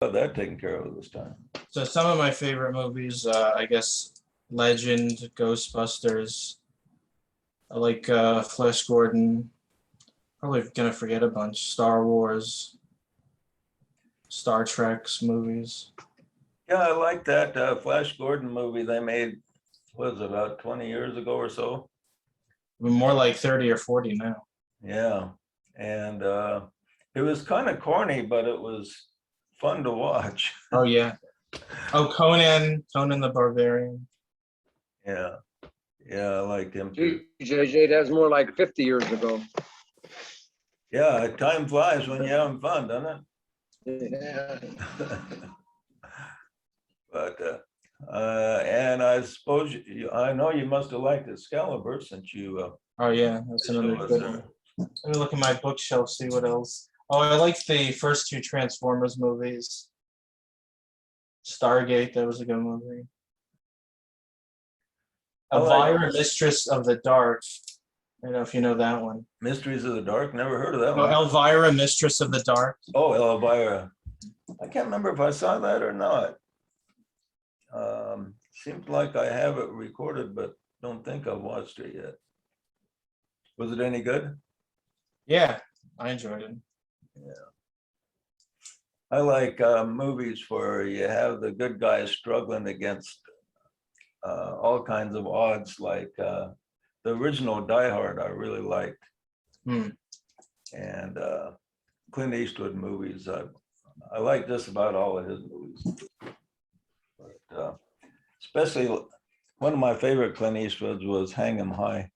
got that taken care of this time. So some of my favorite movies, I guess Legend, Ghostbusters. I like Flash Gordon. Probably gonna forget a bunch. Star Wars, Star Trek's movies. Yeah, I like that Flash Gordon movie they made, was it about 20 years ago or so? More like 30 or 40 now. Yeah. And it was kind of corny, but it was fun to watch. Oh yeah. Oh, Conan the Barbarian. Yeah. Yeah, I liked him too. JJ, that's more like 50 years ago. Yeah, time flies when you're having fun, doesn't Yeah. it? But and I suppose I know you must have liked Excalibur since you Oh yeah, that's another showed us good there. one. Let me look at my bookshelf, see what else. Oh, I liked the first two Transformers movies. Stargate, that was a good movie. I like- Elvira, Mistress of the Dark. I don't know if you know that one. Mysteries of the Dark. Never heard of that No, one. Elvira, Mistress of the Dark. Oh, Elvira. I can't remember if I saw that or not. Seems like I have it recorded, but don't think I've watched it yet. Was it any good? Yeah, I enjoyed it. I like movies where you have the good guys struggling against all kinds of odds, like the original Die Hard I really liked. Hmm. And Clint Eastwood movies, I like just about all of his movies. But especially one of my favorite Clint Eastwoods was Hang 'em High.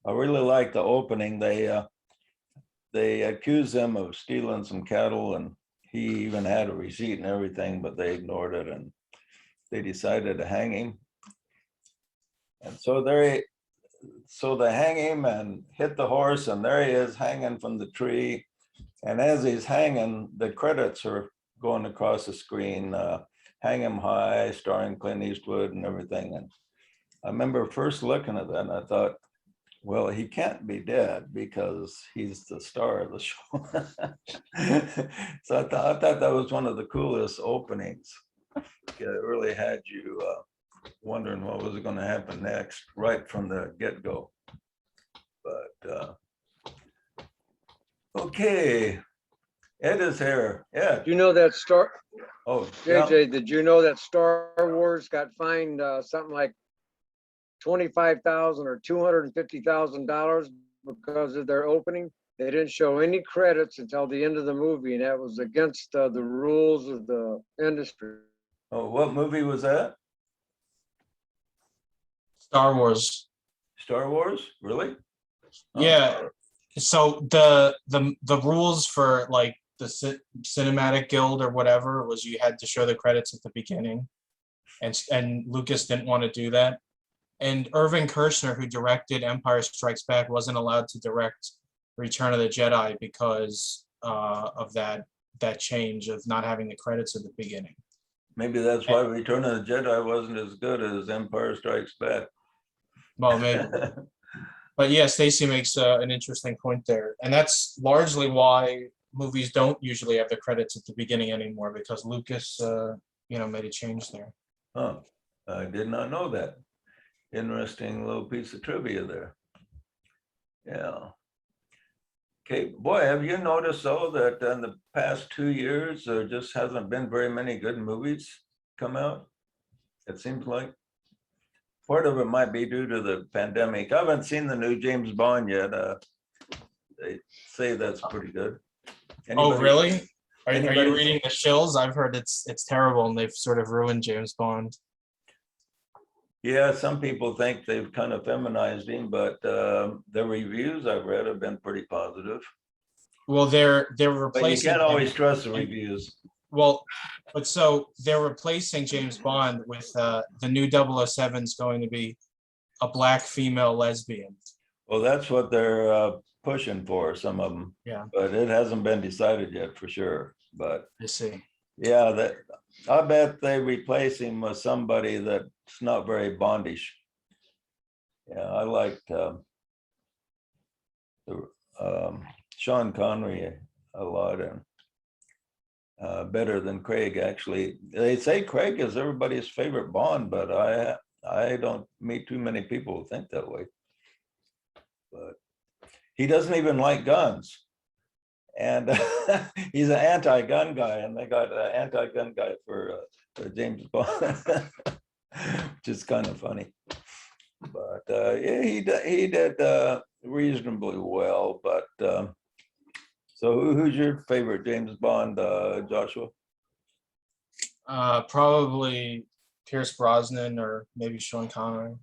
I really like the opening. They accused him of stealing some cattle, and he even had a receipt and everything, but they ignored it, and they decided to hang him. And so they hang him and hit the horse, and there he is hanging from the tree. And as he's hanging, the credits are going across the screen, Hang 'em High, starring Clint Eastwood and everything. And I remember first looking at that and I thought, well, he can't be dead because he's the star of the show. So I thought that was one of the coolest openings. It really had you wondering what was going to happen next right from the get-go. But okay, Ed is here. Yeah. You know that Oh, yeah. JJ, did you know that Star Wars got fined something like 25,000 or $250,000 because of their opening? They didn't show any credits until the end of the movie, and that was against the rules of the industry. Oh, what movie was that? Star Wars. Star Wars? Really? Oh. Yeah. So the rules for like the cinematic guild or whatever was you had to show the credits at the beginning, and Lucas didn't want to do that. And Irving Kershner, who directed Empire Strikes Back, wasn't allowed to direct Return of the Jedi because of that change of not having the credits at the beginning. Maybe that's why Return of the Jedi wasn't as good as Empire Strikes Back. Well, maybe. But yeah, Stacy makes an interesting point there. And that's largely why movies don't usually have the credits at the beginning anymore, because Lucas, made a change there. Huh. I did not know that. Interesting little piece of trivia there. Yeah. Okay, boy, have you noticed though that in the past 2 years, there just hasn't been very many good movies come out? It seems like part of it might be due to the pandemic. I haven't seen the new James Bond yet. They say that's pretty good. Oh, really? Are anybody- you reading the shills? I've heard it's terrible, and they've sort of ruined James Bond. Yeah, some people think they've kind of feminized him, but the reviews I've read have been pretty positive. Well, they're But you replacing can't him- always trust the reviews. Well, but so they're replacing James Bond with the new 007's going to be a black female lesbian. Well, that's what they're pushing for, some of them. Yeah. But it hasn't been decided yet for sure. But I see. yeah, I bet they replace him with somebody that's not very Bondish. Yeah, I liked Sean Connery a lot, better than Craig, actually. They say Craig is everybody's favorite Bond, but I don't meet too many people who think that way. But he doesn't even like guns. And he's an anti-gun guy, and they got an anti-gun guy for James Bond, which is kind of funny. But yeah, he did reasonably well. But so who's your favorite James Bond, Joshua? Probably Pierce Brosnan or maybe Sean Connery.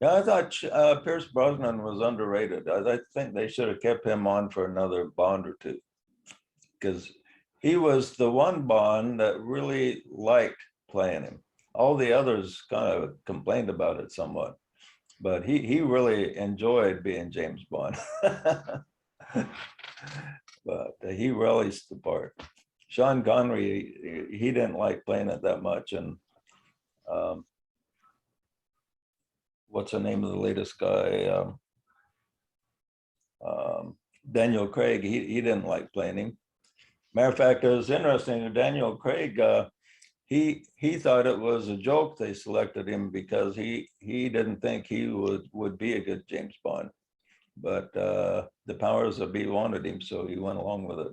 Yeah, I thought Pierce Brosnan was underrated. I think they should have kept him on for another Bond or two, because he was the one Bond that really liked playing him. All the others kind of complained about it somewhat, but he really enjoyed being James Bond. But he relished the part. Sean Connery, he didn't like playing it that much, and what's the name of the latest guy? Daniel Craig, he didn't like playing him. Matter of fact, it was interesting. Daniel Craig, he thought it was a joke they selected him because he didn't think he would be a good James Bond. But the powers that be wanted him, so he went along with it.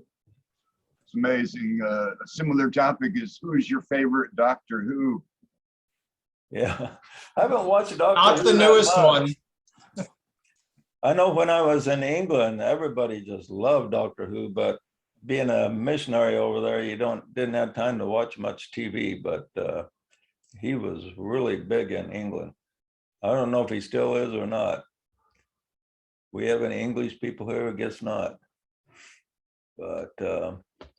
It's amazing. A similar topic is, who's your favorite Doctor Who? Yeah, I haven't watched Doctor Not Who the that newest much. one. I know when I was in England, everybody just loved Doctor Who, but being a missionary over there, you didn't have time to watch much TV, but he was really big in England. I don't know if he still is or not. We have any English people here? I guess not. But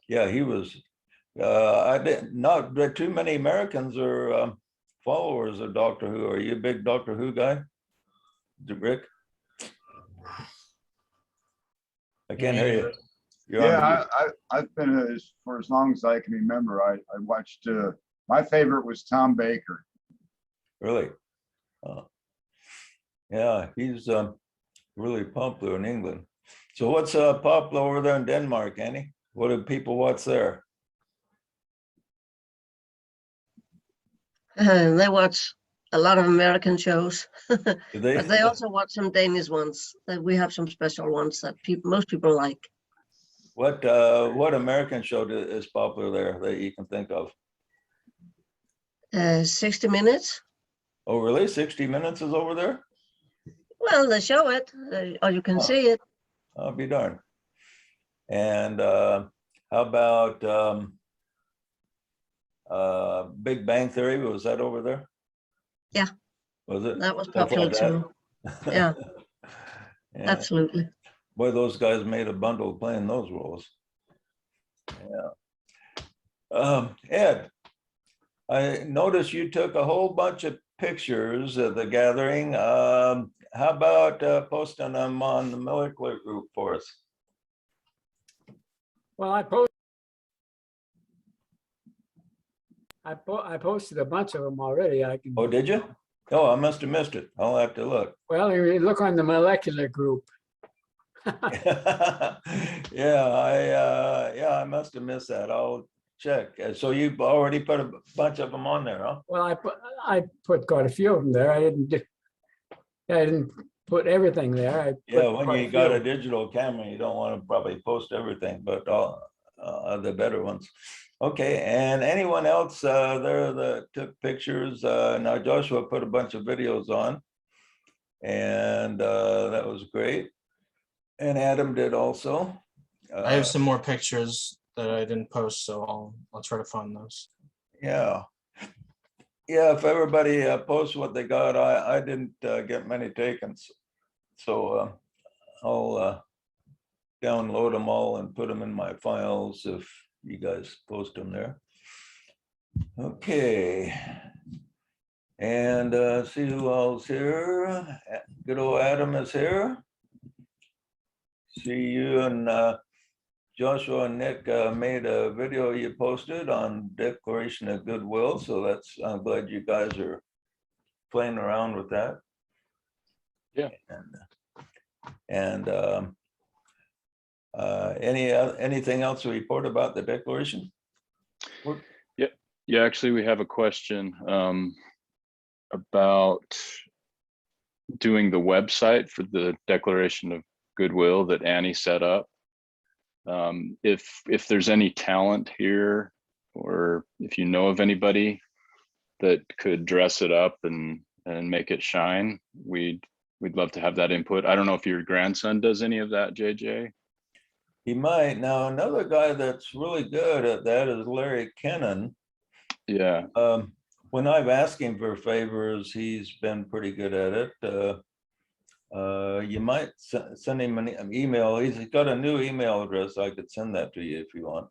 yeah, he was, I didn't, not too many Americans are followers of Doctor Who. Are you a big Doctor Who guy, Rick? I can't hear you. You're on Yeah, mute. I've been for as long as I can remember. I watched. My favorite was Tom Baker. Really? Yeah, he's really popular in England. So what's popular over there in Denmark, Annie? What do people watch there? They watch a lot of American shows, Do they? but they also watch some Danish ones. That we have some special ones that most people like. What American show is popular there that you can think of? 60 Minutes. Oh, really? 60 Minutes is over there? Well, they show it, or you can Oh. see it. I'll be darned. And how about Big Bang Theory? Was that over there? Yeah. Was it? That was Stuff popular like that? too. Yeah, Yeah. absolutely. Boy, those guys made a bundle playing those roles. Yeah. Ed, I noticed you took a whole bunch of pictures of the gathering. How about posting them on the molecular group for us? Well, I posted a bunch of them already. I can. Oh, did you? Oh, I must have missed it. I'll have to look. Well, you look on the molecular group. Yeah, I must have missed that. I'll check. So you've already put a bunch of them on there, huh? Well, I put quite a few of them there. I didn't put everything there. I Yeah, put when quite you got a few. digital camera, you don't want to probably post everything, but all the better ones. Okay, and anyone else there that took pictures? Now Joshua put a bunch of videos on, and that was great. And Adam did also. I have some more pictures that I didn't post, so I'll try to find those. Yeah. Yeah, if everybody posts what they got, I didn't get many taken. So I'll download them all and put them in my files if you guys post them there. Okay. And see who else here. Good old Adam is here. See you and Joshua and Nick made a video you posted on Declaration of Goodwill. So I'm glad you guys are playing around with that. Yeah. And anything else to report about the Declaration? What- Yeah, actually, we have a question about doing the website for the Declaration of Goodwill that Annie set up. If there's any talent here, or if you know of anybody that could dress it up and make it shine, we'd love to have that input. I don't know if your grandson does any of that, JJ. He might. Now, another guy that's really good at that is Larry Kennan. Yeah, When I've asked him for favors, he's been pretty good at it. You might send him an email. He's got a new email address. I could send that to you if you want.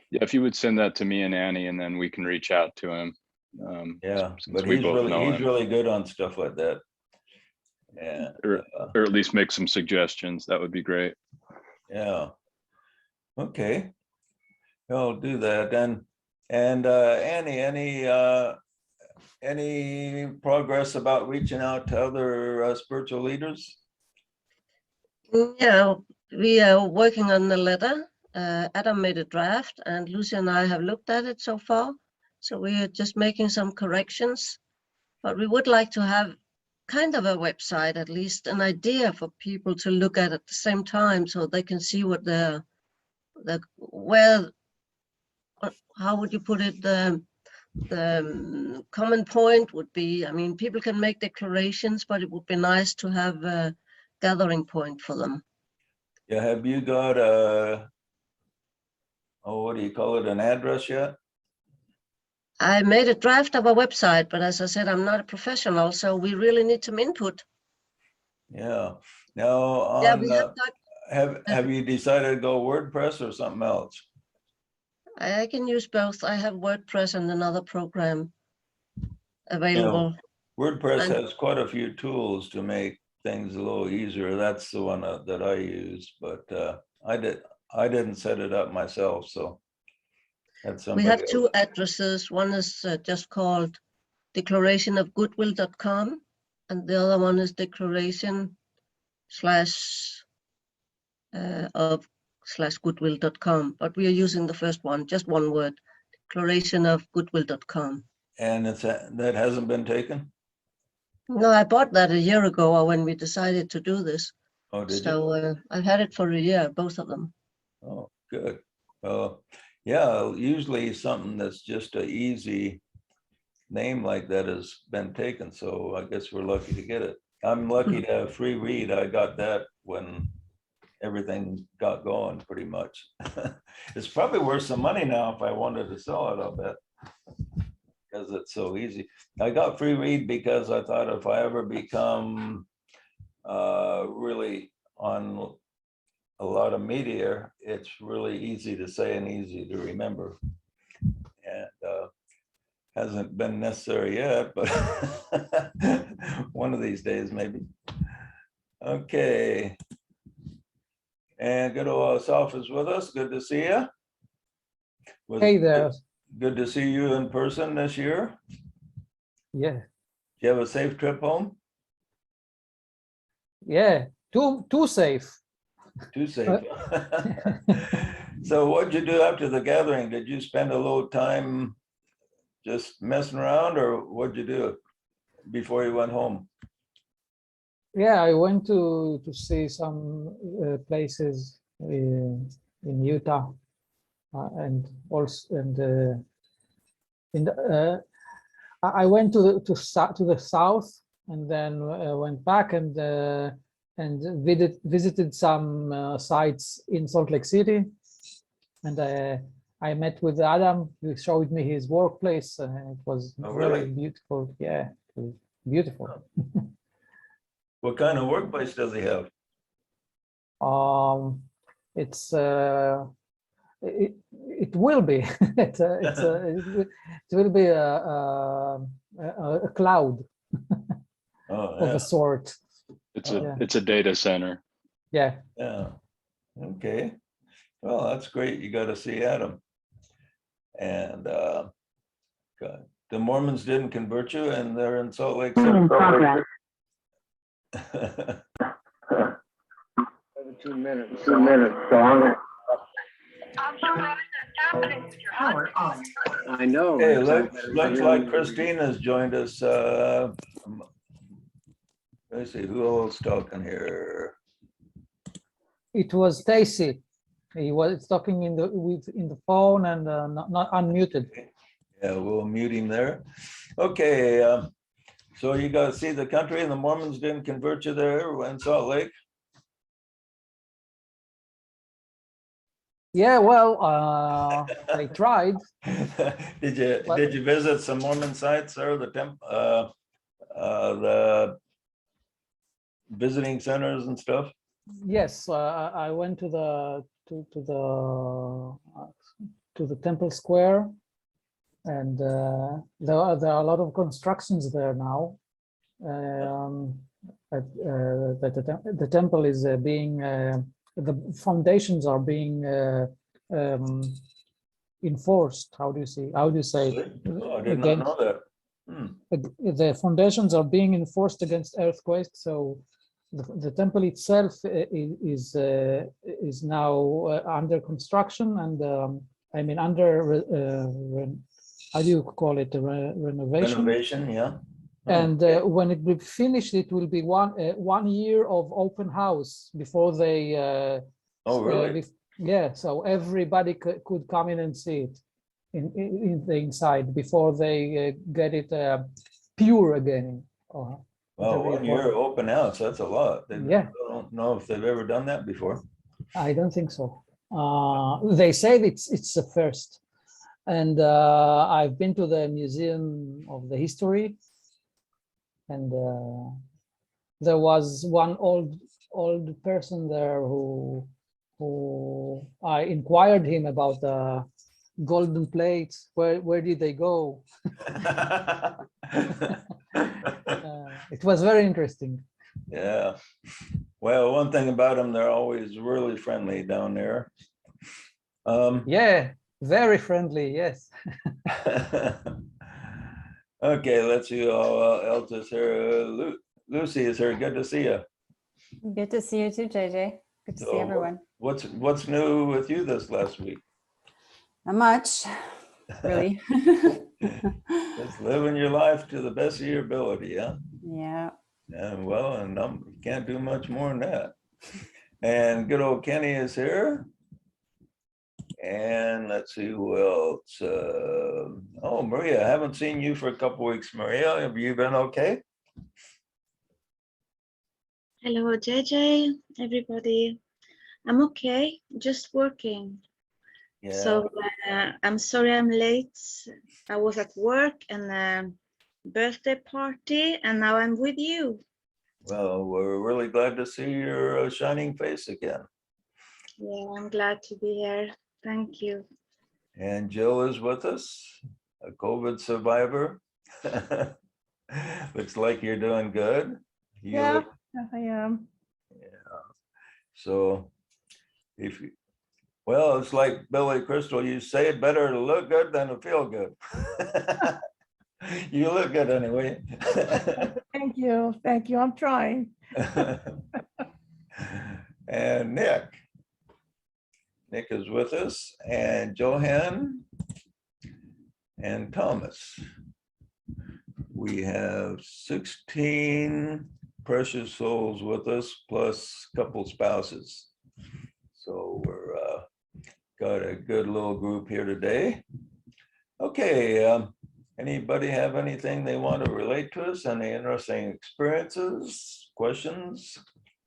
yeah. If you would send that to me and Annie, and then we can reach out to him. Yeah, since but we he's both know he's him. really good on stuff like that. Yeah, Or at least make some suggestions. That would be great. yeah. Okay, I'll do that. And Annie, any progress about reaching out to other spiritual leaders? Yeah, we are working on the letter. Adam made a draft and Lucy and I have looked at it so far. So we are just making some corrections, but we would like to have kind of a website, at least an idea for people to look at the same time so they can see what how would you put it, the common point would be. I mean, people can make declarations, but it would be nice to have a gathering point for them. Yeah, have you got what do you call it, an address yet? I made a draft of a website, but as I said, I'm not a professional, so we really need some input. Yeah. Now, Yeah, on, we have got, have you decided to go WordPress or something else? I can use both. I have WordPress and another program available. WordPress And- has quite a few tools to make things a little easier. That's the one that I use, but I didn't set it up myself, so that's We somebody have else. two addresses. One is just called declarationofgoodwill.com, and the other one is declaration/goodwill.com. But we are using the first one, just one word, declarationofgoodwill.com. And that hasn't been taken? No, I bought that a year ago when we decided to do this. Oh, did you? So I've had it for a year, both of them. Oh, good. Yeah, usually something that's just an easy name like that has been taken, so I guess we're lucky to get it. I'm lucky to have free read. I got that when everything got going pretty much. It's probably worth some money now if I wanted to sell it, I'll bet. Because it's so easy. I got free read because I thought if I ever become really on a lot of media, it's really easy to say and easy to remember. And hasn't been necessary yet, but one of these days maybe. Okay. And good old Asaf is with us. Good to see you. Hey there. Good to see you in person this year. Yeah, Did you have a safe trip home? yeah. Too safe. Too safe. So what'd you do after the gathering? Did you spend a little time just messing around, or what'd you do before you went home? Yeah, I went to see some places in Utah, and also I went to the south, and then went back and visited some sites in Salt Lake City, and I met with Adam. He showed me his workplace, and it was really? very beautiful. Yeah, it was beautiful. What kind of workplace does he have? It's it will be it will be a cloud Oh, of yeah. a sort. It's a data center. Yeah. Yeah. Okay. Well, that's great. You got to see Adam. And God, the Mormons didn't convert you, and they're in Salt Lake City. 2 minutes. 2 minutes, so I'm gonna. I know. Hey, it's looks like Christine has joined us. Let's see, who else talking here? It was Stacy. He was talking in the phone and not unmuted. Yeah, we'll mute him there. Okay, so you got to see the country, and the Mormons didn't convert you there in Salt Lake? Yeah, well, I tried. Did you visit some Mormon sites or the visiting centers and stuff? Yes, I went to the Temple Square, and there are a lot of constructions there now. The temple is being the foundations are being enforced. How do you say? Oh, I did not know that. The foundations are being enforced against earthquakes. So the temple itself is now under construction, and I mean under how do you call it, renovation? Renovation, yeah. And when it will be finished, it will be 1 year of open house before they. Oh, really? Yeah, so everybody could come in and see it in the inside before they get it pure again. Well, 1 year open house, that's a lot. Yeah. I don't know if they've ever done that before. I don't think so. They said it's the first. And I've been to the Museum of the History, and there was one old person there who I inquired him about the golden plates. Where did they go? It was very interesting. Yeah. Well, one thing about them, they're always really friendly down there. Yeah, very friendly. Yes. Okay, let's see who else is here. Lucy is here. Good to see you. Good to see you too, JJ. Good to see everyone. What's new with you this last week? Not much, really. Just living your life to the best of your ability, huh? Yeah. And well, and can't do much more than that. And good old Kenny is here. And let's see who else. Oh, Maria, I haven't seen you for a couple weeks. Maria, have you been okay? Hello, JJ, everybody. I'm okay, just working. Yeah. So I'm sorry I'm late. I was at work and a birthday party, and now I'm with you. Well, we're really glad to see your shining face again. Yeah, I'm glad to be here. Thank you. And Jill is with us, a COVID survivor. Looks like you're doing good. Yeah, I am. Yeah. So if you, well, it's like Billy Crystal, you say it better to look good than to feel good. You look good anyway. Thank you. Thank you. I'm trying. And Nick is with us, and Johan and Thomas. We have 16 precious souls with us, plus a couple spouses. So we're got a good little group here today. Okay, anybody have anything they want to relate to us? Any interesting experiences, questions?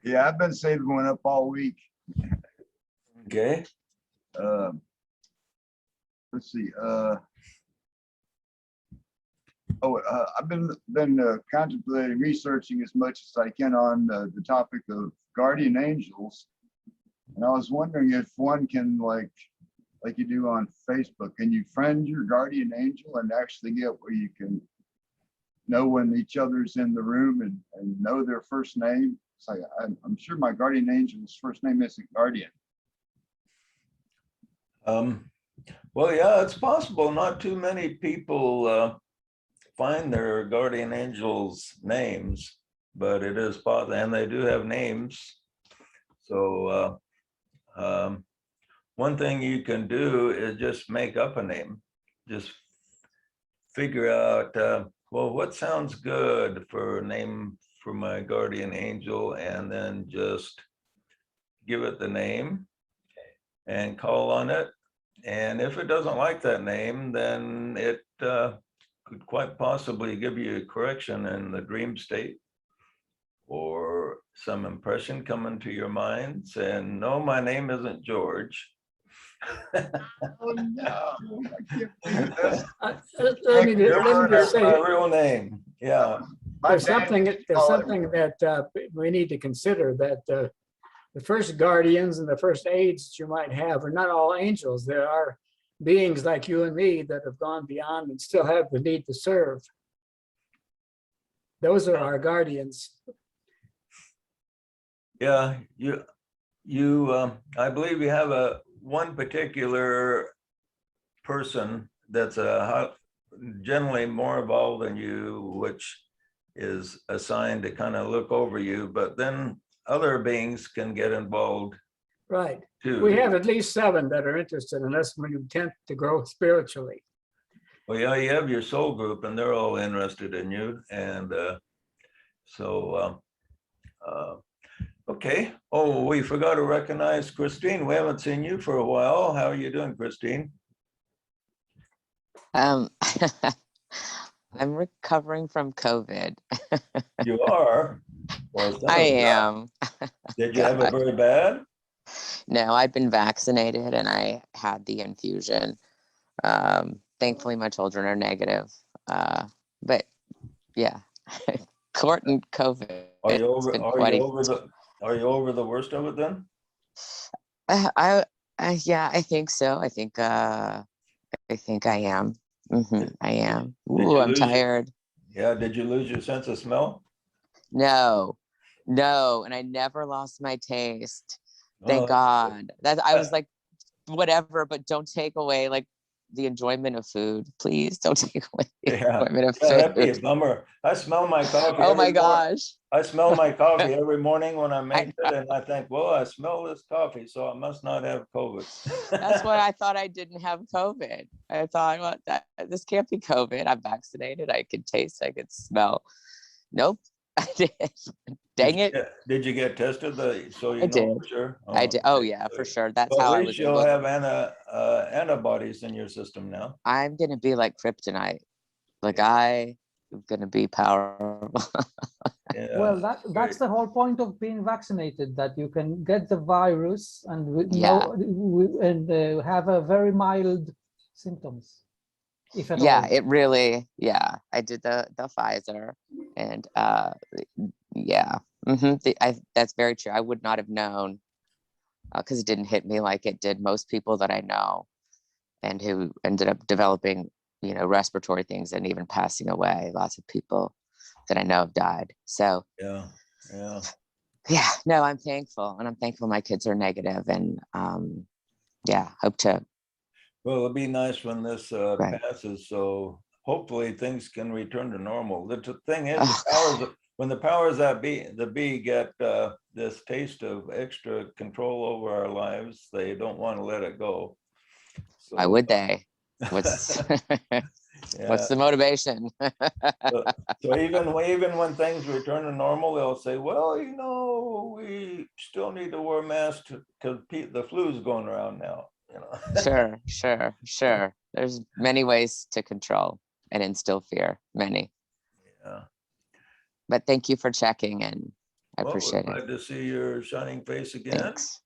Yeah, I've been saving one up all week. Okay. Let's see. I've been contemplating, researching as much as I can on the topic of guardian angels, and I was wondering if one can, like you do on Facebook, can you friend your guardian angel and actually get where you can know when each other's in the room and know their first name? It's like, I'm sure my guardian angel's first name isn't Guardian. Well, yeah, it's possible. Not too many people find their guardian angels' names, but it is possible, and they do have names. So one thing you can do is just make up a name. Just figure out, well, what sounds good for a name for my guardian angel, and then just give it the name and call on it. And if it doesn't like that name, then it could quite possibly give you a correction in the dream state, or some impression coming to your mind saying, no, my name isn't George. Oh, no. I can't believe this. Let me George just is say, my real name. Yeah. My there's dad something, used to there's call it- something that we need to consider, that the first guardians and the first aides that you might have are not all angels. There are beings like you and me that have gone beyond and still have the need to serve. Those are our guardians. Yeah, I believe you have one particular person that's generally more involved than you, which is assigned to kind of look over you, but then other beings can get involved Right. too. We have at least 7 that are interested in us when you tend to grow spiritually. Well, yeah, you have your soul group and they're all interested in you. And okay. Oh, we forgot to recognize Christine. We haven't seen you for a while. How are you doing, Christine? I'm recovering from COVID. You are? Well, I am. did you have it very bad? No, I've been vaccinated and I had the infusion. Thankfully, my children are negative. But yeah, court and COVID. Are you over? It's been Are quite you a- over the? Are you over the worst of it then? Yeah, I think so. I think I am. I am. Did Ooh, you I'm lose- tired. Yeah. Did you lose your sense of smell? No, and I never lost my taste. Thank Oh, God. That I was like, whatever, but don't take away like the enjoyment of food. Please don't take away the Yeah. enjoyment of Yeah, that'd be a food. bummer. I smell my coffee. Oh every my gosh. I smell my coffee every morning when I make know. it, and I think, well, I smell this coffee, so I must not have COVID. That's why I thought I didn't have COVID. I thought, well, this can't be COVID. I'm vaccinated. I could taste, I could smell. Nope. I did. Dang it. Did you get tested? So you I know did. for sure? I did. Oh okay, yeah, for good. sure. That's Well, how at I least was you'll able. have antibodies in your system now. I'm gonna be like kryptonite. Like I'm gonna be powerful. Yeah, Well, that's great. the whole point of being vaccinated, that you can get the virus and Yeah. have a very mild symptoms, if at Yeah, all. it really, yeah. I did the Pfizer and yeah. That's very true. I would not have known because it didn't hit me like it did most people that I know and who ended up developing, respiratory things and even passing away. Lots of people that I know have died. So Yeah. no, I'm thankful, and I'm thankful my kids are negative, and yeah, hope to. Well, it'll be nice when this Right. passes, so hopefully things can return to normal. The thing is, Oh, when the powers that be get this taste of extra control over our lives, they don't want to let it go. So, why would they? What's what's the motivation? so even when things return to normal, they'll say, well, we still need to wear masks because the flu's going around now. Sure. There's many ways to control and instill fear, many. Yeah. But thank you for checking, and I Well, appreciate glad it. to see your shining face again. Thanks.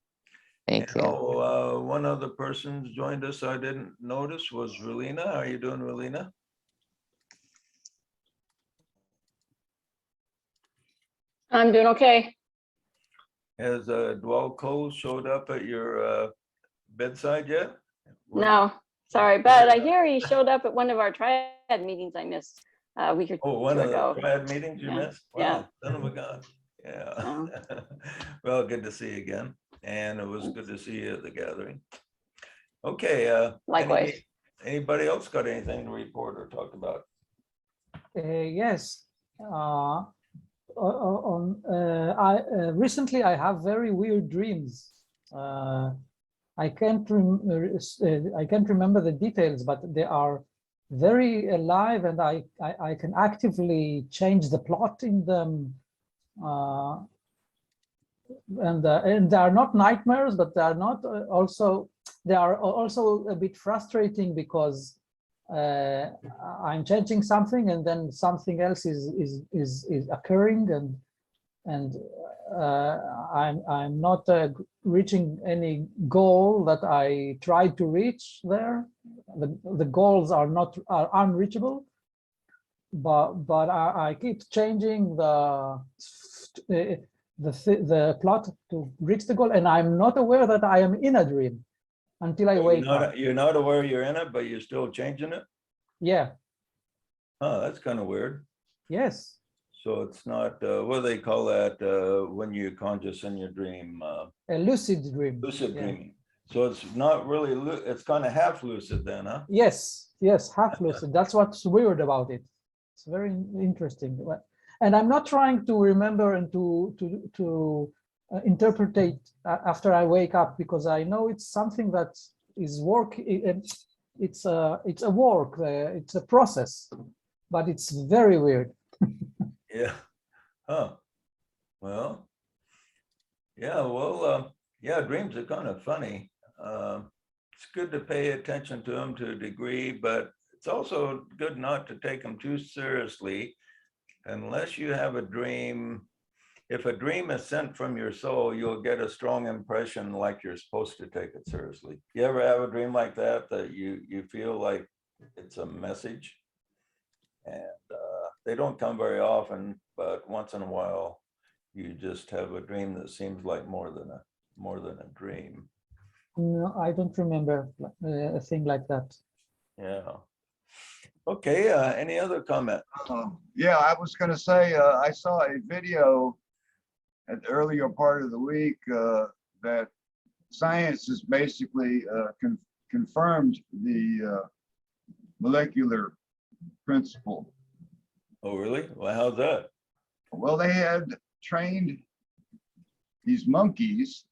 Thank you. One other person's joined us I didn't notice was Relina. How are you doing, Relina? I'm doing okay. Has Dwalco showed up at your bedside yet? No, sorry, but I hear he showed up at one of our triad meetings I missed a week or Oh, one two of ago. the triad meetings you Yeah. missed? Yeah. Wow, son of a gun. Yeah. Oh. Well, good to see you again. And it was good to see you at the gathering. Okay. Likewise. Anybody else got anything to report or talk about? Yes. Recently I have very weird dreams. I can't remember the details, but they are very alive, and I can actively change the plot in them. And they are not nightmares, but they are not also, they are also a bit frustrating because I'm changing something and then something else is occurring, and I'm not reaching any goal that I tried to reach there. The goals are unreachable, but I keep changing the plot to reach the goal, and I'm not aware that I am in a dream until I wake up. You're not aware you're in it, but you're still changing it? Yeah. Oh, that's kind of weird. Yes. So it's not, what do they call that when you're conscious in your dream? A lucid dream. Lucid Yeah. dreaming. So it's not really, it's kind of half lucid then, huh? Yes, half lucid. That's what's weird about it. It's very interesting. And I'm not trying to remember and to interpret after I wake up, because I know it's something that is work. It's a work. It's a process, but it's very weird. Yeah. Huh. Well, yeah, well, yeah, dreams are kind of funny. It's good to pay attention to them to a degree, but it's also good not to take them too seriously unless you have a dream. If a dream is sent from your soul, you'll get a strong impression like you're supposed to take it seriously. You ever have a dream like that you feel like it's a message? And they don't come very often, but once in a while, you just have a dream that seems like more than a dream. No, I don't remember a thing like that. Yeah. Okay. Any other comment? Yeah, I was going to say, I saw a video at the earlier part of the week that science has basically confirmed the molecular principle. Oh, really? Well, how's that? Well, they had trained these monkeys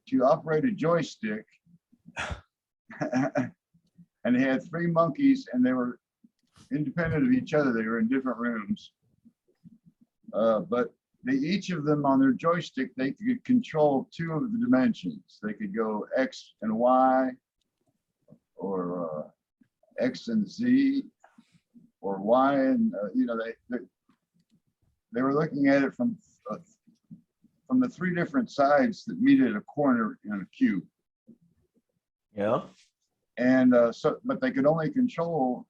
to operate a joystick. And they had 3 monkeys, and they were independent of each other. They were in different rooms. But each of them on their joystick, they could control 2 of the dimensions. They could go X and Y, or X and Z, or Y and, you know, they were looking at it from the 3 different sides that meet at a corner in a cube. Yeah. And but they could only control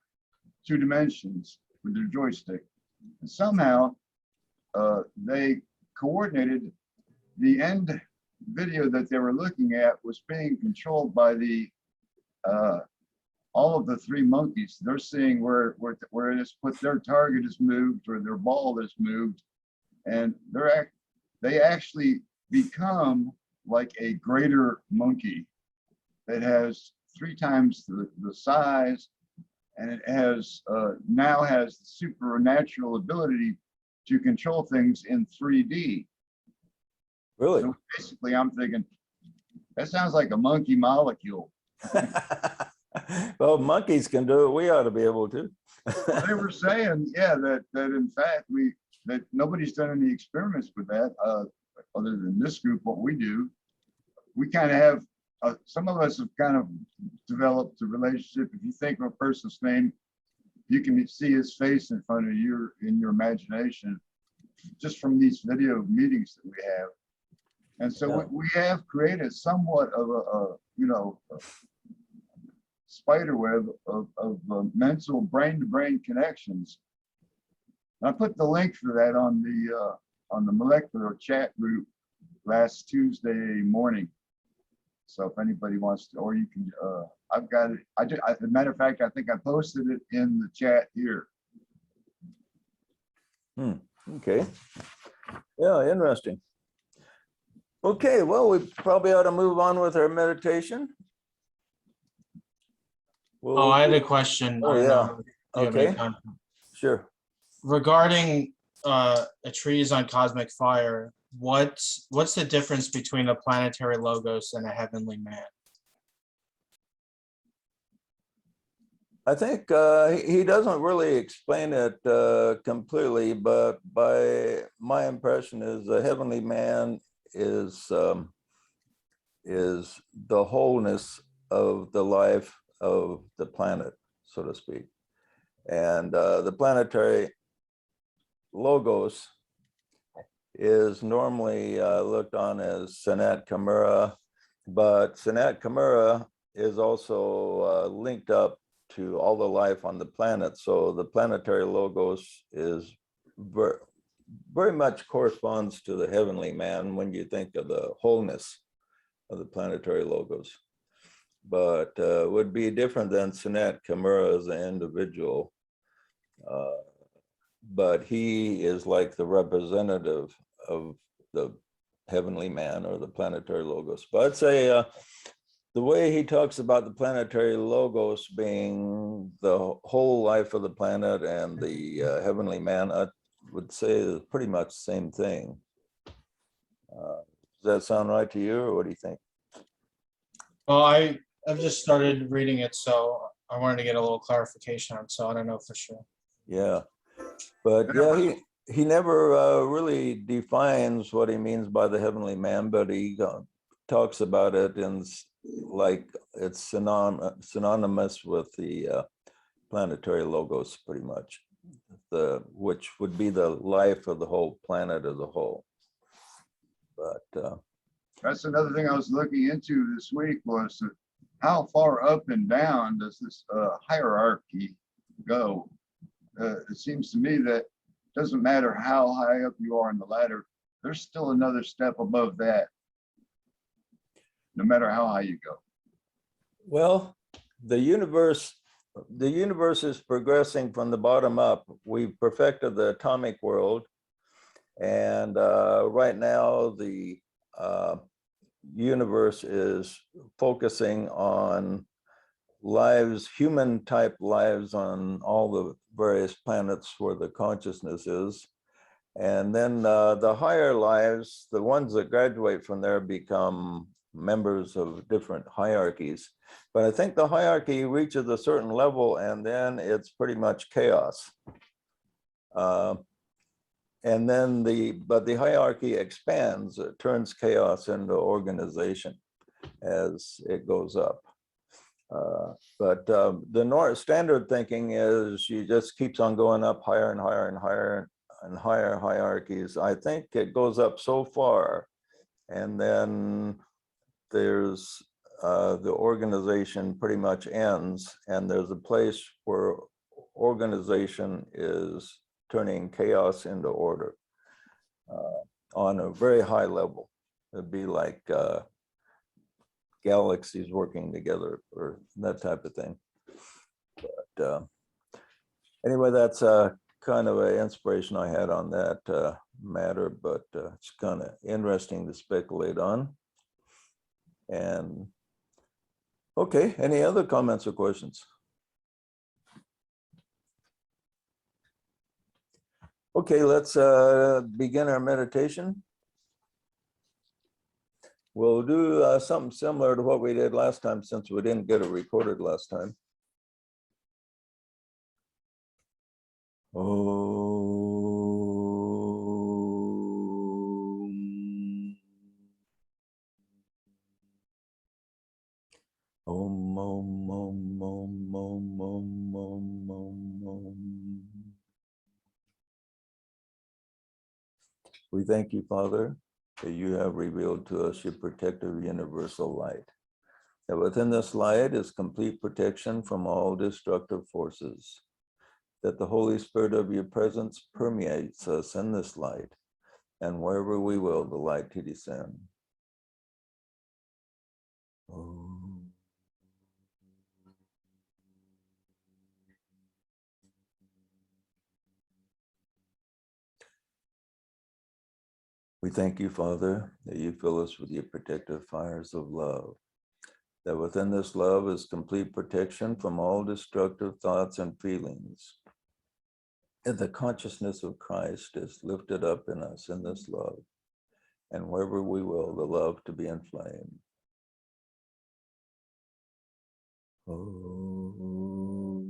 2 dimensions with their joystick. And somehow they coordinated the end video that they were looking at was being controlled by the all of the 3 monkeys. They're seeing where it is put, their target is moved or their ball is moved, and they actually become like a greater monkey that has 3 times the size, and it has now has the supernatural ability to control things in 3D. Really? So basically, I'm thinking that sounds like a monkey molecule. Well, monkeys can do it. We ought to be able to. They were saying, yeah, that in fact that nobody's done any experiments with that other than this group. What we do, we kind of have. Some of us have kind of developed a relationship. If you think of a person's name, you can see his face in front of you in your imagination, just from these video meetings that we have. And so Yeah. we have created somewhat of a spider web of mental brain-to-brain connections. And I put the link for that on the molecular chat group last Tuesday morning. So if anybody wants to, or you can, I've got it. As a matter of fact, I think I posted it in the chat here. Okay. Yeah, interesting. Okay, well, we probably ought to move on with our meditation. Oh, I had a question. Oh, I don't yeah. know if you have any Okay. time. Sure. Regarding a trees on cosmic fire, what's the difference between a planetary logos and a heavenly man? I think he doesn't really explain it completely, but by my impression is the heavenly man is the wholeness of the life of the planet, so to speak. And the planetary logos is normally looked on as Sanat Kamara, but Sanat Kamara is also linked up to all the life on the planet. So the planetary logos is very much corresponds to the heavenly man when you think of the wholeness of the planetary logos, but would be different than Sanat Kamara as an individual. But he is like the representative of the heavenly man or the planetary logos. But I'd say the way he talks about the planetary logos being the whole life of the planet and the heavenly man, I would say is pretty much the same thing. Does that sound right to you, or what do you think? Well, I've just started reading it, so I wanted to get a little clarification on, so I don't know for sure. Yeah, but yeah, he never really defines what he means by the heavenly man, but he talks about it in like it's synonymous with the planetary logos, pretty much, which would be the life of the whole planet as a whole. But that's another thing I was looking into this week was how far up and down does this hierarchy go? It seems to me that it doesn't matter how high up you are in the ladder, there's still another step above that, no matter how high you go. well, the universe is progressing from the bottom up. We've perfected the atomic world, and right now the universe is focusing on lives, human type lives on all the various planets where the consciousness is. And then the higher lives, the ones that graduate from there, become members of different hierarchies. But I think the hierarchy reaches a certain level and then it's pretty much chaos. And then the hierarchy expands, it turns chaos into organization as it goes up. But the standard thinking is you just keeps on going up higher and higher and higher and higher hierarchies. I think it goes up so far, and then there's the organization pretty much ends, and there's a place where organization is turning chaos into order on a very high level. It'd be like galaxies working together or that type of thing. But anyway, that's kind of an inspiration I had on that matter, but it's kind of interesting to speculate on. And okay, any other comments or questions? Okay, let's begin our meditation. We'll do something similar to what we did last time, since we didn't get it recorded last time. Om, om, om, om, om, om, om, om, om. We thank you, Father, that you have revealed to us your protective universal light. That within this light is complete protection from all destructive forces. That the Holy Spirit of your presence permeates us in this light, and wherever we will, the light to descend. Oh. We thank you, Father, that you fill us with your protective fires of love, that within this love is complete protection from all destructive thoughts and feelings, and the consciousness of Christ is lifted up in us in this love, and wherever we will, the love to be inflamed. Oh.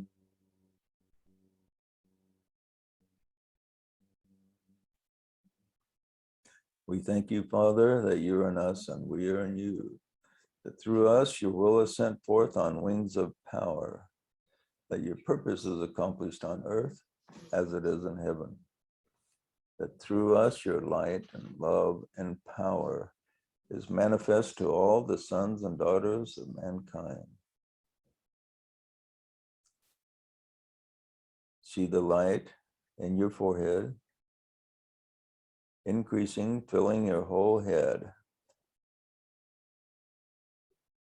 We thank you, Father, that you are in us and we are in you, that through us your will is sent forth on wings of power, that your purpose is accomplished on earth as it is in heaven, that through us your light and love and power is manifest to all the sons and daughters of mankind. See the light in your forehead, increasing, filling your whole head,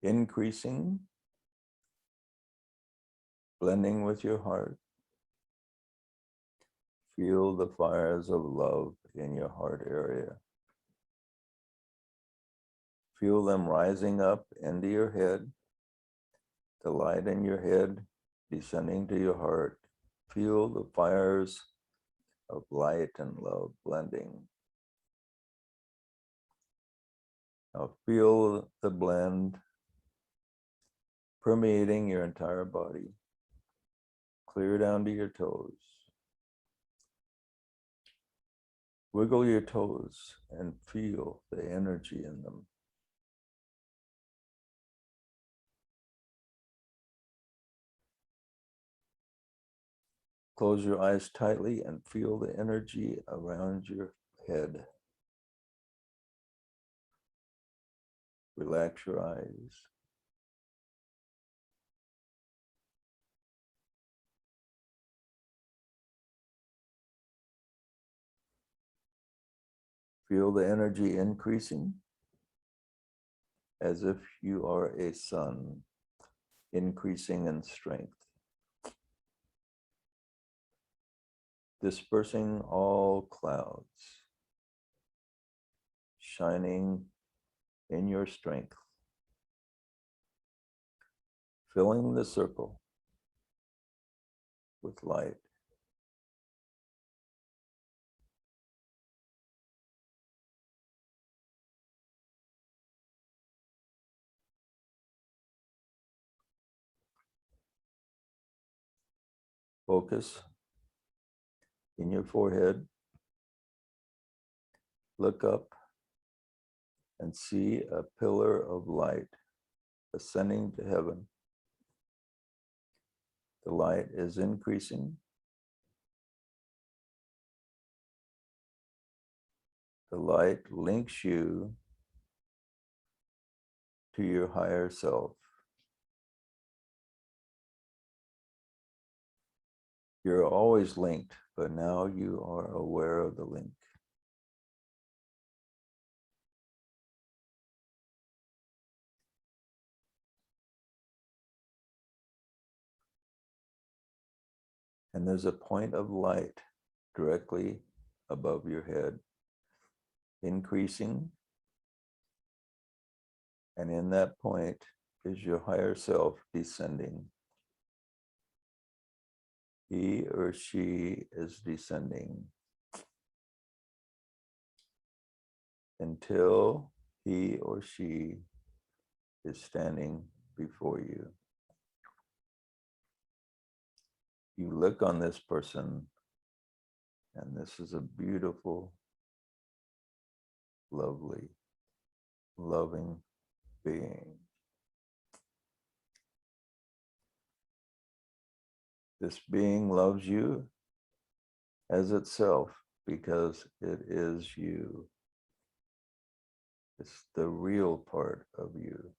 increasing, blending with your heart. Feel the fires of love in your heart area. Feel them rising up into your head, the light in your head descending to your heart. Feel the fires of light and love blending. Now feel the blend permeating your entire body, clear down to your toes. Wiggle your toes and feel the energy in them. Close your eyes tightly and feel the energy around your head. Relax your eyes. Feel the energy increasing as if you are a sun, increasing in strength, dispersing all clouds, shining in your strength, filling the circle with light. Focus in your forehead. Look up and see a pillar of light ascending to heaven. The light is increasing. The light links you to your higher self. You're always linked, but now you are aware of the link. And there's a point of light directly above your head, increasing. And in that point is your higher self descending. He or she is descending until he or she is standing before you. You look on this person, and this is a beautiful, lovely, loving being. This being loves you as itself because it is you. It's the real part of you.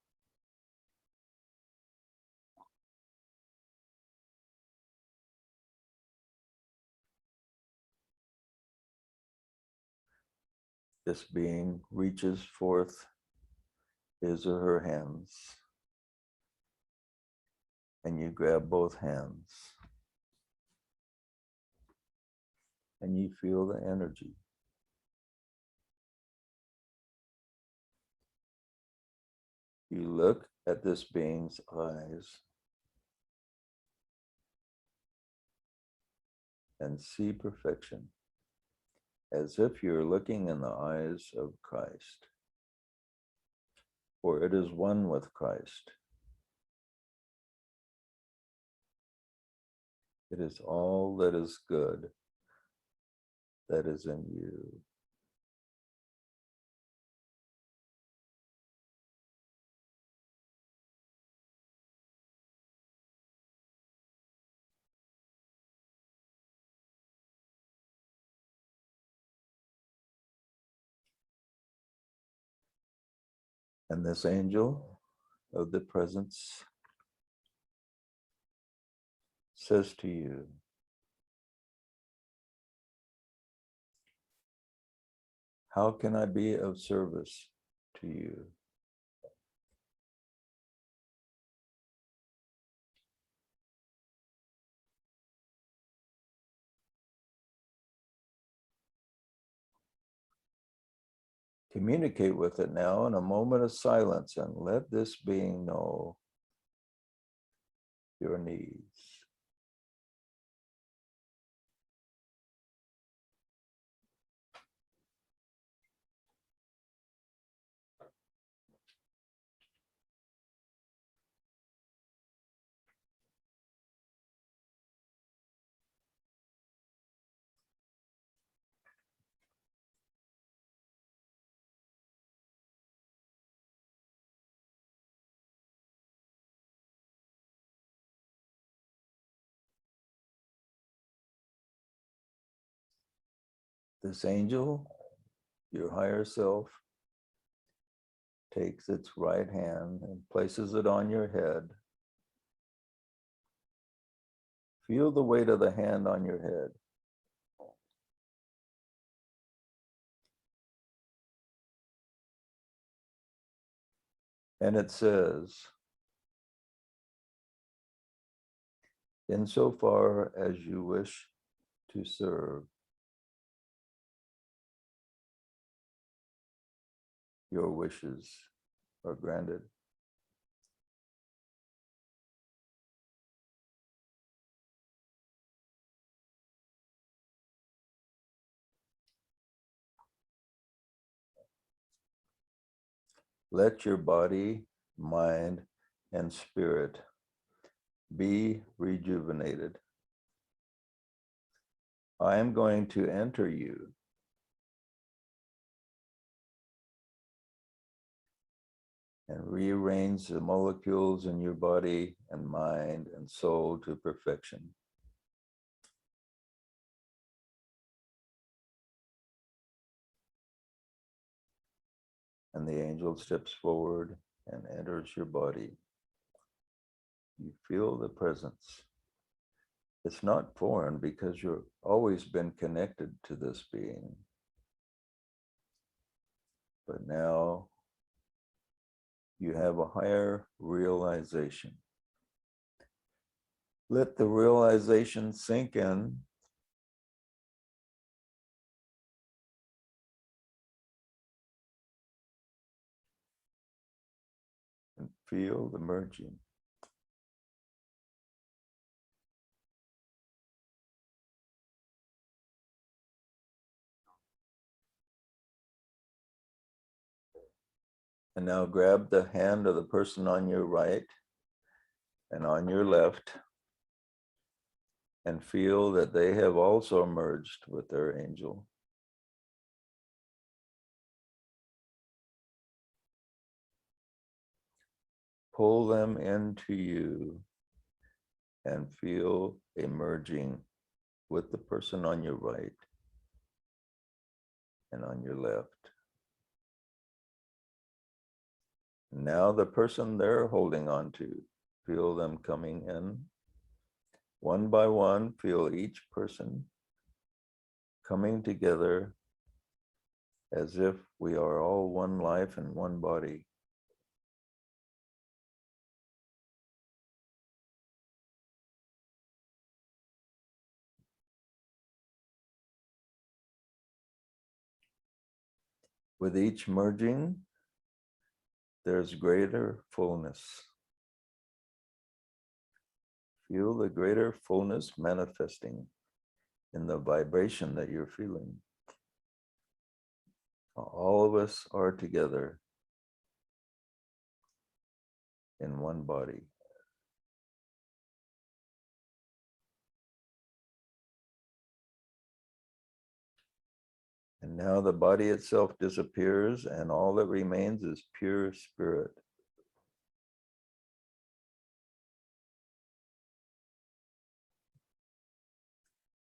This being reaches forth his or her hands, and you grab both hands, and you feel the energy. You look at this being's eyes and see perfection as if you're looking in the eyes of Christ, for it is one with Christ. It is all that is good that is in you. And this angel of the presence says to you, how can I be of service to you? Communicate with it now in a moment of silence and let this being know your needs. This angel, your higher self, takes its right hand and places it on your head. Feel the weight of the hand on your head. And it says, insofar as you wish to serve, your wishes are granted. Let your body, mind, and spirit be rejuvenated. I am going to enter you and rearrange the molecules in your body and mind and soul to perfection. And the angel steps forward and enters your body. You feel the presence. It's not foreign because you've always been connected to this being. But now you have a higher realization. Let the realization sink in. And feel the merging. And now grab the hand of the person on your right and on your left and feel that they have also merged with their angel. Pull them into you and feel a merging with the person on your right and on your left. Now the person they're holding on to, feel them coming in. One by one, feel each person coming together as if we are all one life and one body. With each merging, there's greater fullness. Feel the greater fullness manifesting in the vibration that you're feeling. All of us are together in one body. And now the body itself disappears, and all that remains is pure spirit.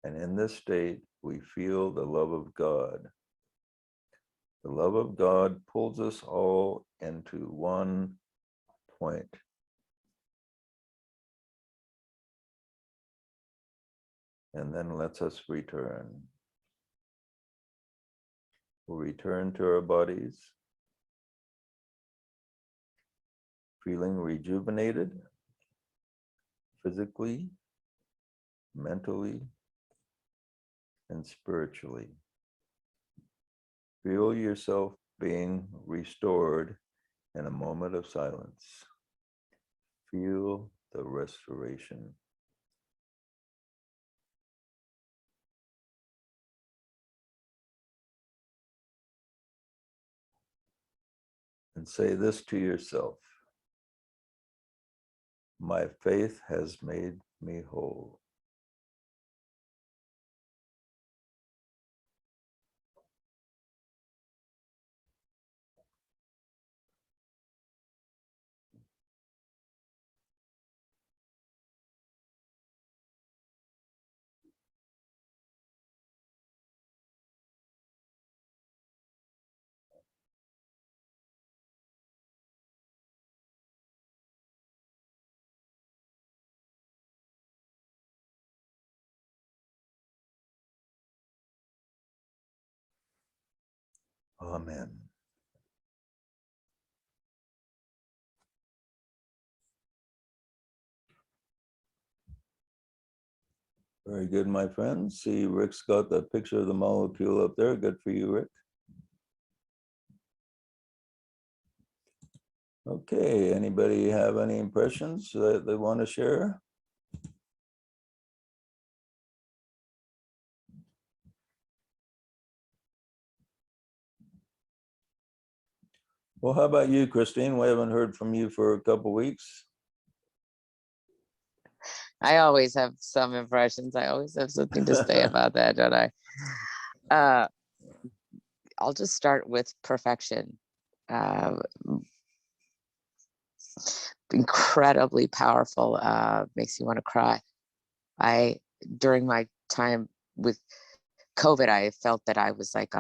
And in this state, we feel the love of God. The love of God pulls us all into one point. And then lets us return. We'll return to our bodies, feeling rejuvenated, physically, mentally, and spiritually. Feel yourself being restored in a moment of silence. Feel the restoration. And say this to yourself: my faith has made me whole. Amen. Very good, my friends. See, Rick's got the picture of the molecule up there. Good for you, Rick. Okay, anybody have any impressions that they want to share? Well, how about you, Christine? We haven't heard from you for a couple weeks. I always have some impressions. I always have something to say about that, don't I? I'll just start with perfection. Incredibly powerful, makes you want to cry. During my time with COVID, I felt that I was like,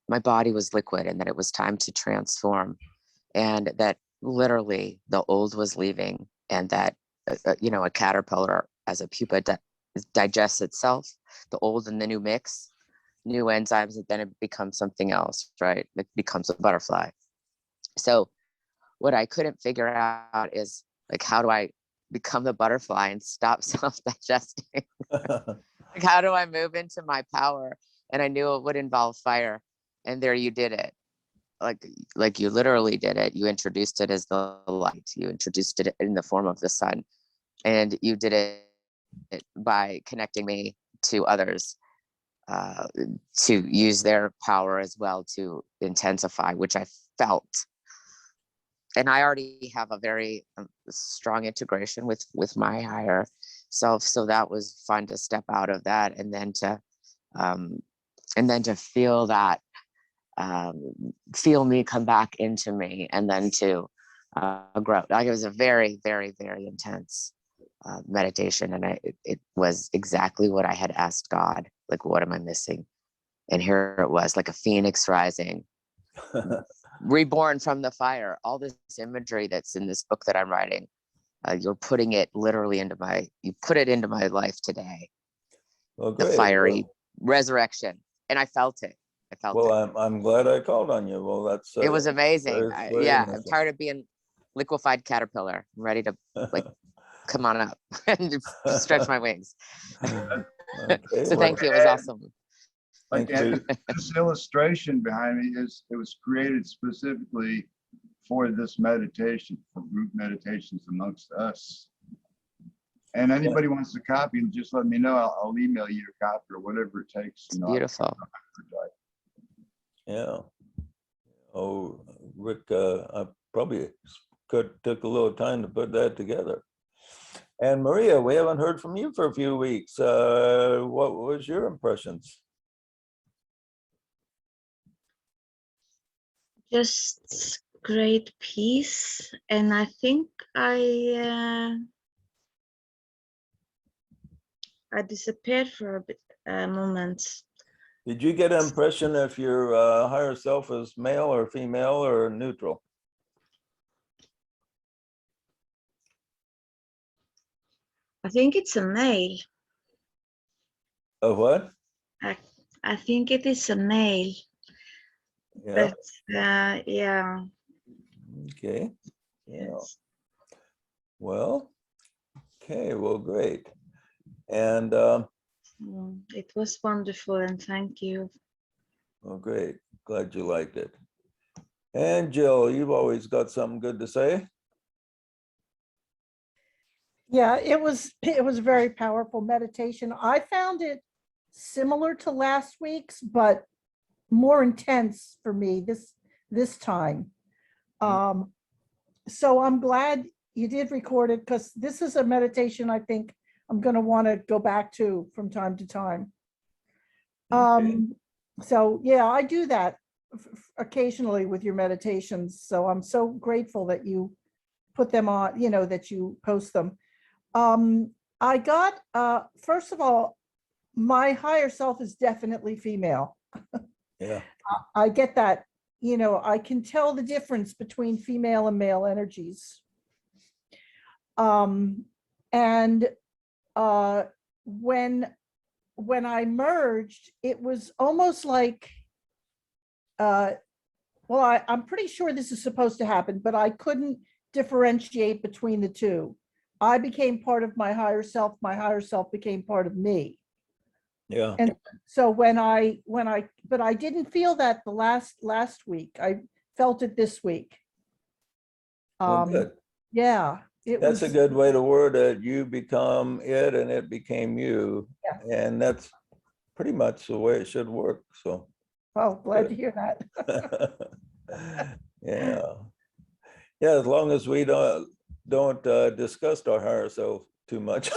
my body was liquid and that it was time to transform, and that literally the old was leaving, and that, a caterpillar as a pupa digests itself, the old and the new mix, new enzymes, and then it becomes something else, right? It becomes a butterfly. So what I couldn't figure out is, like, how do I become the butterfly and stop self-digesting? Like, how do I move into my power? And I knew it would involve fire. And there you did it. Like you literally did it. You introduced it as the light. You introduced it in the form of the sun. And you did it by connecting me to others, to use their power as well to intensify, which I felt. And I already have a very strong integration with my higher self. So that was fun to step out of that, and then to feel that, feel me come back into me, and then to grow. Like, it was a very, very, very intense meditation, and it was exactly what I had asked God. Like, what am I missing? And here it was, like a phoenix rising, reborn from the fire. All this imagery that's in this book that I'm writing, you're putting it literally you put it into my life today. Well, The great. fiery resurrection, and I felt it. Well, I'm glad I called on you. Well, that's It was amazing. very I'm innocent. tired of being liquefied caterpillar. I'm ready to, like, come on up and stretch my wings. Okay, So well, thank you. It was awesome. Like, Thank you. this illustration behind me it was created specifically for this meditation, for group meditations amongst us. And anybody wants a copy, just let me know. I'll email you a copy or whatever it takes. It's beautiful. Yeah. Oh, Rick, I probably took a little time to put that together. And Maria, we haven't heard from you for a few weeks. What was your impressions? Just great piece, and I think I disappeared for a bit, moment. Did you get an impression if your higher self is male or female or neutral? I think it's a male. Of what? I think it is a male, Yeah. but yeah. Okay. Yeah. Yes. Well, okay, well, great. And It was wonderful, and thank you. well, great. Glad you liked it. And Jill, you've always got something good to say. Yeah, it was a very powerful meditation. I found it similar to last week's, but more intense for me this time. So I'm glad you did record it, because this is a meditation I think I'm going to want to go back to from time to time. So yeah, I do that occasionally with your meditations. So I'm so grateful that you put them on, that you post them. I got, first of all, my higher self is definitely female. Yeah. I get that, I can tell the difference between female and male energies. And when I merged, it was almost like, well, I'm pretty sure this is supposed to happen, but I couldn't differentiate between the two. I became part of my higher self became part of me. Yeah. And so but I didn't feel that the last week. I felt it this week. Well, good. Yeah, That's a good way to word it. You become it and it became you. Yeah. And that's pretty much the way it should work. So. Oh, glad good. to hear that. Yeah. Yeah, as long as we don't discuss our higher self too much.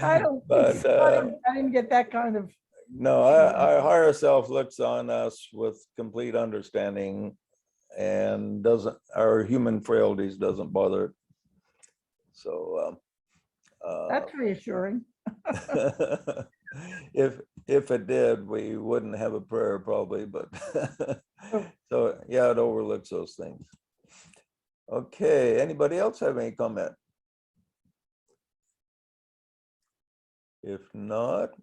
I don't But I didn't get that kind of. no, our higher self looks on us with complete understanding and our human frailties doesn't bother it. So That's reassuring. if it did, we wouldn't have a prayer probably, but so yeah, it overlooks those things. Okay, anybody else have any comment? If not,